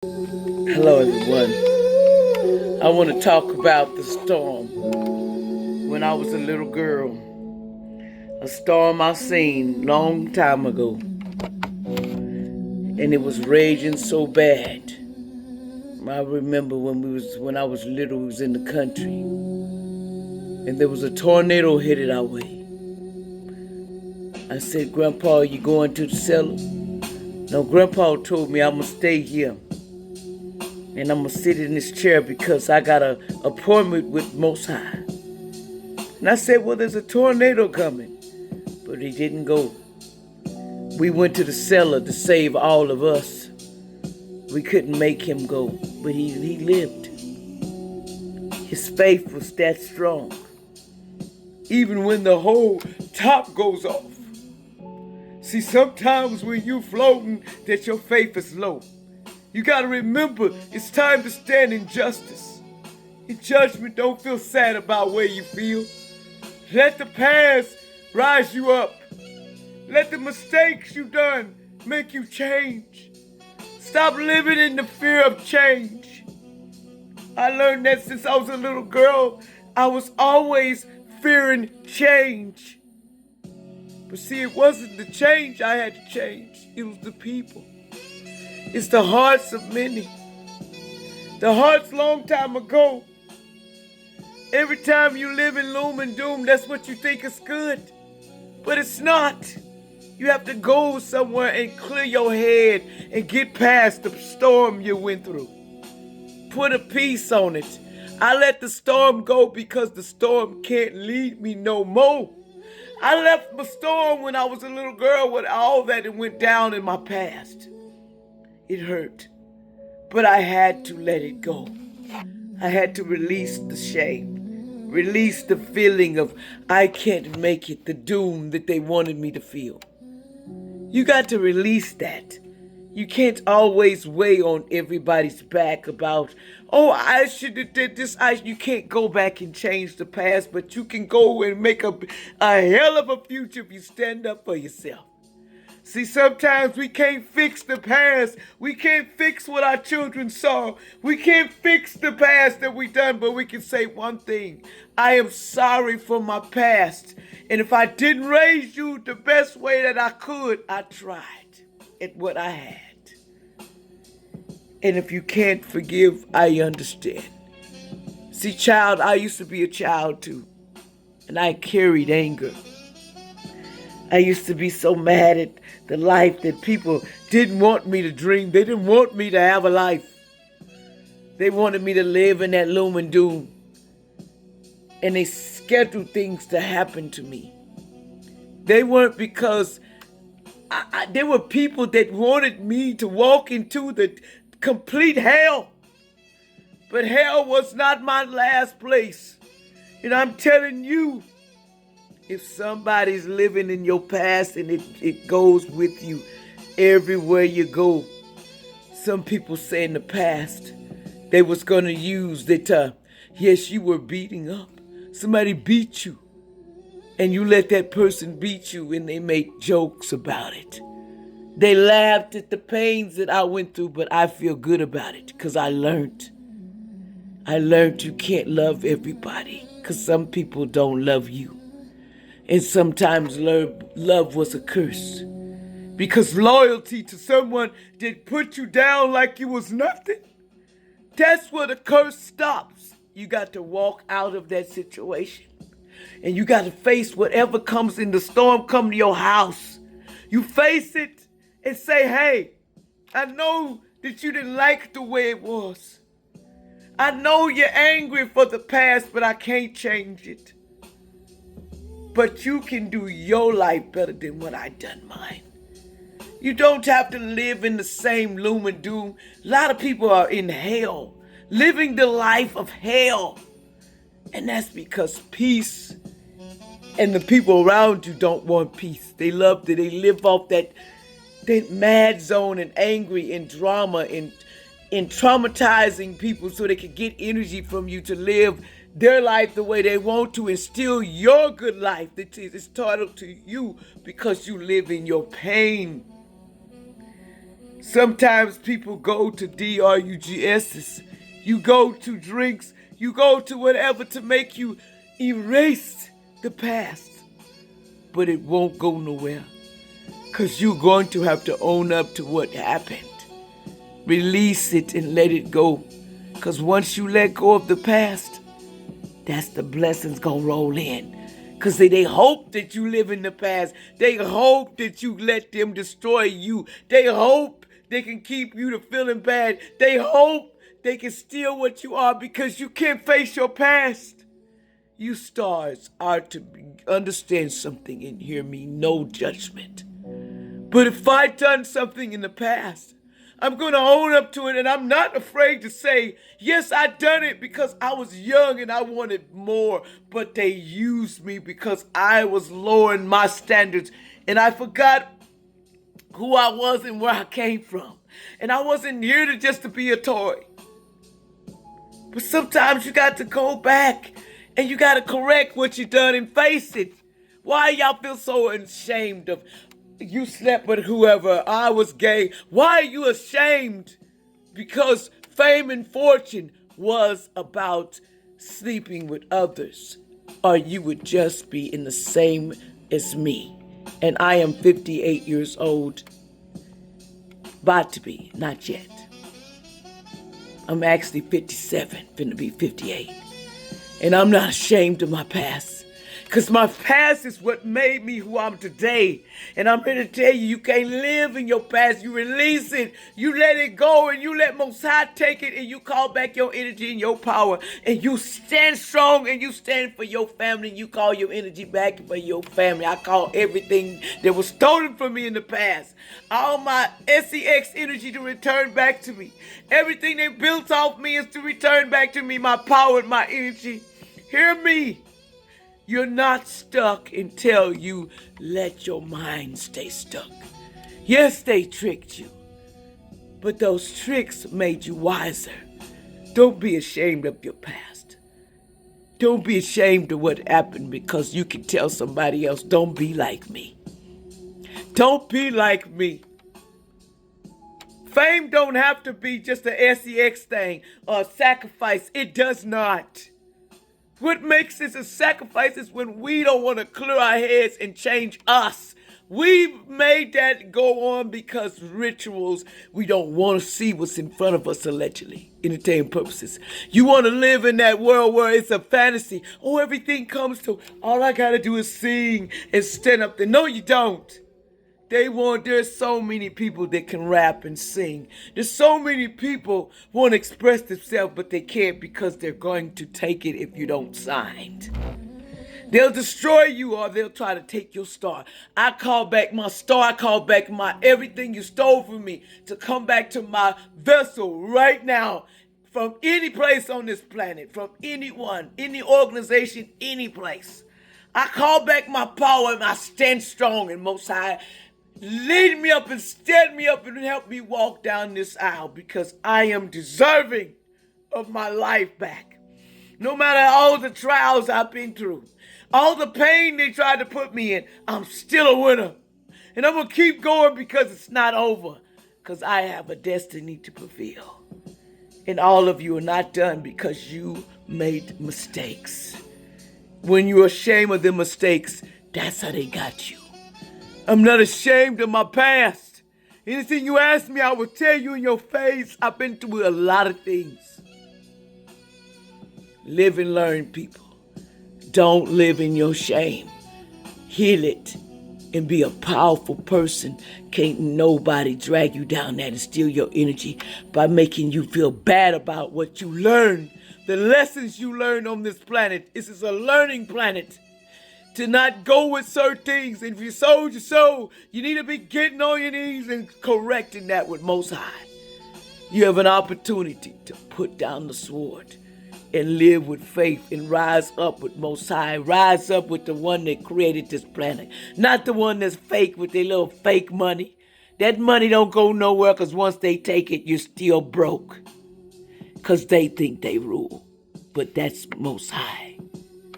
Hello everyone. I want to talk about the storm. When I was a little girl, a storm I seen long time ago, and it was raging so bad. I remember when I was little, we was in the country, and there was a tornado headed our way. I said, "Grandpa, you going to the cellar?" No, Grandpa told me I'm gonna stay here. And I'm going to sit in this chair because I got an appointment with Most High. And I said, well, there's a tornado coming. But he didn't go. We went to the cellar to save all of us. We couldn't make him go, but he lived. His faith was that strong. Even when the whole top goes off. See, sometimes when you floating, that your faith is low. You got to remember, it's time to stand in justice. In judgment, don't feel sad about where you feel. Let the past rise you up. Let the mistakes you done make you change. Stop living in the fear of change. I learned that since I was a little girl. I was always fearing change. But see, it wasn't the change I had to change. It was the people. It's the hearts of many. The hearts long time ago. Every time you live in gloom and doom, that's what you think is good. But it's not. You have to go somewhere and clear your head and get past the storm you went through. Put a peace on it. I let the storm go because the storm can't lead me no more. I left the storm when I was a little girl with all that went down in my past. It hurt, but I had to let it go. I had to release the shame, release the feeling of I can't make it, the doom that they wanted me to feel. You got to release that. You can't always weigh on everybody's back about, oh, I should have did this. You can't go back and change the past, but you can go and make a hell of a future if you stand up for yourself. See, sometimes we can't fix the past. We can't fix what our children saw. We can't fix the past that we done, but we can say one thing. I am sorry for my past. And if I didn't raise you the best way that I could, I tried at what I had. And if you can't forgive, I understand. See, child, I used to be a child too. And I carried anger. I used to be so mad at the life that people didn't want me to dream. They didn't want me to have a life. They wanted me to live in that gloom and doom. And they scheduled things to happen to me. They weren't because there were people that wanted me to walk into the complete hell. But hell was not my last place. And I'm telling you, if somebody's living in your past and it goes with you everywhere you go. Some people say in the past they was going to use that, yes, you were beating up. Somebody beat you. And you let that person beat you and they make jokes about it. They laughed at the pains that I went through, but I feel good about it because I learned. I learned you can't love everybody because some people don't love you. And sometimes love was a curse. Because loyalty to someone that put you down like you was nothing, that's where the curse stops. You got to walk out of that situation. And you got to face whatever comes in the storm come to your house. You face it and say, hey, I know that you didn't like the way it was. I know you're angry for the past, but I can't change it. But you can do your life better than what I done mine. You don't have to live in the same gloom and doom. A lot of people are in hell, living the life of hell. And that's because peace and the people around you don't want peace. They love that they live off that mad zone and angry and drama and traumatizing people so they can get energy from you to live their life the way they want to and steal your good life that is entitled to you because you live in your pain. Sometimes people go to drugs's. You go to drinks. You go to whatever to make you erase the past. But it won't go nowhere. Because you're going to have to own up to what happened. Release it and let it go. Because once you let go of the past, that's the blessings gonna roll in. Because they hope that you live in the past. They hope that you let them destroy you. They hope they can keep you to feeling bad. They hope they can steal what you are because you can't face your past. You stars are to understand something and hear me. No judgment. But if I done something in the past, I'm going to own up to it, and I'm not afraid to say, yes, I done it because I was young and I wanted more, but they used me because I was lowering my standards, and I forgot who I was and where I came from. And I wasn't here to be a toy. But sometimes you got to go back, and you got to correct what you done and face it. Why y'all feel so ashamed of you slept with whoever, I was gay? Why are you ashamed? Because fame and fortune was about sleeping with others, or you would just be in the same as me. And I am 58 years old. About to be, not yet. I'm actually 57, finna be 58. And I'm not ashamed of my past. Because my past is what made me who I'm today. And I'm here to tell you, you can't live in your past. You release it. You let it go, and you let Most High take it, and you call back your energy and your power. And you stand strong, and you stand for your family. And you call your energy back for your family. I call everything that was stolen from me in the past, all my SEX energy, to return back to me. Everything they built off me is to return back to me. My power and my energy. Hear me. You're not stuck until you let your mind stay stuck. Yes, they tricked you, but those tricks made you wiser. Don't be ashamed of your past. Don't be ashamed of what happened, because you can tell somebody else, don't be like me. Don't be like me. Fame don't have to be just a SEX thing or a sacrifice. It does not. What makes this a sacrifice is when we don't want to clear our heads and change us. We made that go on because rituals, we don't want to see what's in front of us, allegedly, entertainment purposes. You want to live in that world where it's a fantasy. Oh, everything comes to, all I got to do is sing and stand up there. No, you don't. There's so many people that can rap and sing. There's so many people want to express themselves, but they can't because they're going to take it if you don't sign. They'll destroy you, or they'll try to take your star. I call back my star. I call back my everything you stole from me to come back to my vessel right now, from any place on this planet, from anyone, any organization, any place. I call back my power, and I stand strong, and Most High lead me up and stand me up and help me walk down this aisle, because I am deserving of my life back. No matter all the trials I've been through, all the pain they tried to put me in, I'm still a winner. And I'm going to keep going because it's not over, because I have a destiny to fulfill. And all of you are not done because you made mistakes. When you're ashamed of the mistakes, that's how they got you. I'm not ashamed of my past. Anything you ask me, I will tell you in your face. I've been through a lot of things. Live and learn, people. Don't live in your shame. Heal it and be a powerful person. Can't nobody drag you down there and steal your energy by making you feel bad about what you learned. The lessons you learned on this planet. This is a learning planet. To not go with certain things. And if you sold your soul, you need to be getting on your knees and correcting that with Most High. You have an opportunity to put down the sword and live with faith and rise up with Most High. Rise up with the one that created this planet. Not the one that's fake with their little fake money. That money don't go nowhere, because once they take it, you're still broke. Because they think they rule. But that's Most High.